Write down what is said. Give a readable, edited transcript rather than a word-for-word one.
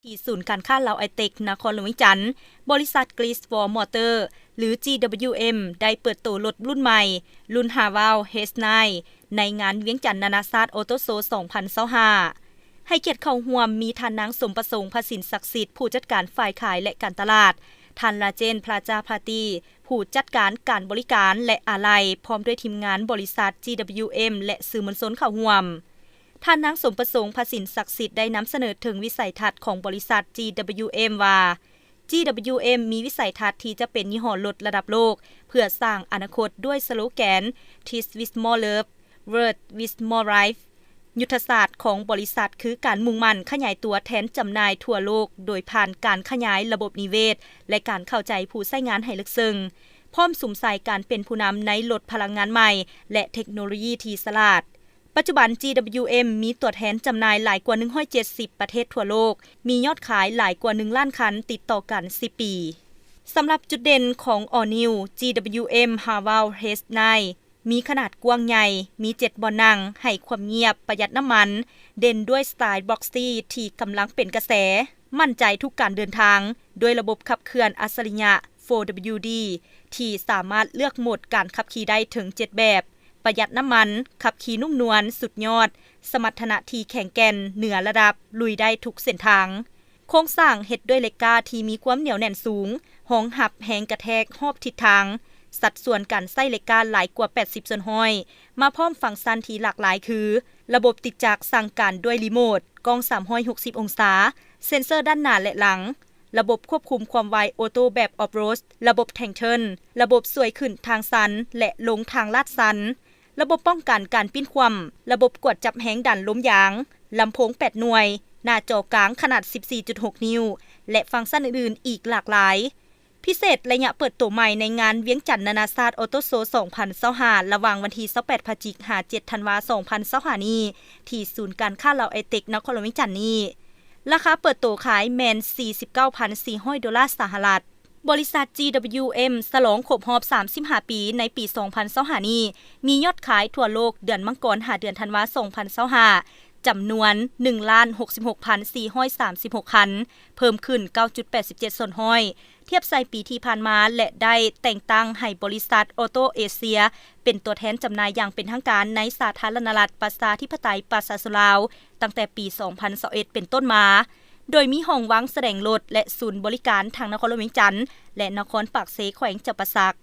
ที่ศูนย์การค้าลาวไอเทคนครหลวงวิจันทร์บริษัทกรีซฟอร์มอเตอร์หรือ GWM ได้เปิดตัวรถรุ่นใหม่รุ่น Haval H9 ในงานเวียงจันทร์นานาชาติออโตโซ 2025ให้เกียรติเข้าร่วมมีท่านนางสมประสงค์ภสินศักดิ์สิทธิ์ผู้จัดการฝ่ายขายและการตลาดท่านราเจนพลาจาพาตีผู้จัดการการบริการและอาลัยพร้อมด้วยทีมงานบริษัท GWM และสื่อมวลชนเข้าร่วมท่านนางสมประสงค์ภสินศักดิ์สิทธิ์ได้นำเสนอถึงวิสัยทัศน์ของบริษัท GWM ว่า GWM มีวิสัยทัศน์ที่จะเป็นยี่ห้อรถระดับโลกเพื่อสร้างอนาคตด้วยสโลแกน Teach with more love Work with more life ยุทธศาสตร์ของบริษัทคือการมุ่งมั่นขยายตัวแทนจำหน่ายทั่วโลกโดยผ่านการขยายระบบนิเวศและการเข้าใจผู้ใช้งานให้ลึกซึ้งพร้อมสุมใส่การเป็นผู้นำในรถพลังงานใหม่และเทคโนโลยีที่ฉลาดปัจจุบัน GWM มีตัวแทนจำหน่ายหลายกว่า170ประเทศทั่วโลกมียอดขายหลายกว่า1ล้านคันติดต่อกัน10ปีสำหรับจุดเด่นของ All New GWM Haval H9 มีขนาดกว้างใหญ่มี7บ่อนั่งให้ความเงียบประหยัดน้ำมันเด่นด้วยสไตล์บ็อกซี่ที่กำลังเป็นกระแสมั่นใจทุกการเดินทางด้วยระบบขับเคลื่อนอัจฉริยะ 4WD ที่สามารถเลือกโหมดการขับขี่ได้ถึง7แบบประหยัดน้ำมันขับขี่นุ่มนวลสุดยอดสมรรถนะที่แข็งแกร่งเหนือระดับลุยได้ทุกเส้นทางโครงสร้างเฮ็ดด้วยเหล็กกาที่มีความเหนียวแน่นสูงห้องหับแหงกระแทกรอบทิศทางสัดส่วนการใช้เหล็กกาหลายกว่า80ส่วนห้อยมาพร้อมฟังก์ชันที่หลากหลายคือระบบติดจากสั่งการด้วยรีโมทกล้อง360องศาเซ็นเซอร์ด้านหน้าและหลังระบบควบคุมความไวออโต้แบบออฟโรดระบบแทงเทิร์นระบบสวยขึ้นทางสันและลงทางลาดสันระบบป้องกันการปิ้นคว่ำระบบกดจับแหงดันล้มยางลำโพง8หน่วยหน้าจอกลางขนาด 14.6 นิ้วและฟังก์ชันอื่นๆอีกหลากหลายพิเศษระยะเปิดตัวใหม่ในงานเวียงจันทร์นานาชาติออโตโซ 2025ระหว่างวันที่28พฤศจิกายน 7 ธันวาคม 2025นี้ที่ศูนย์การค้าลาวไอเทคนครหลวงวิจันทร์นี้ราคาเปิดตัวขายแมน $49,400 ดอลลาร์สหรัฐบริษัท GWM ฉลองครบรอบ35ปีในปี 2025นี้มียอดขายทั่วโลกเดือนมังกรเดือนธันวาคม 2025จำนวน 1,66,436 คันเพิ่มขึ้น 9.87 ส่วนห้อยเทียบใส่ปีที่ผ่านมาและได้แต่งตั้งให้บริษัทออโตเอเชียเป็นตัวแทนจำหน่ายอย่างเป็นทางการในสาธารณรัฐประชาธิปไตยประชาชนลาวตั้งแต่ปี 2021 เป็นต้นมาโดยมีห้องวางแสดงรถและศูนย์บริการทางนครหลวงเวียงจันทน์และนครปากเสแขวงจำปาสัก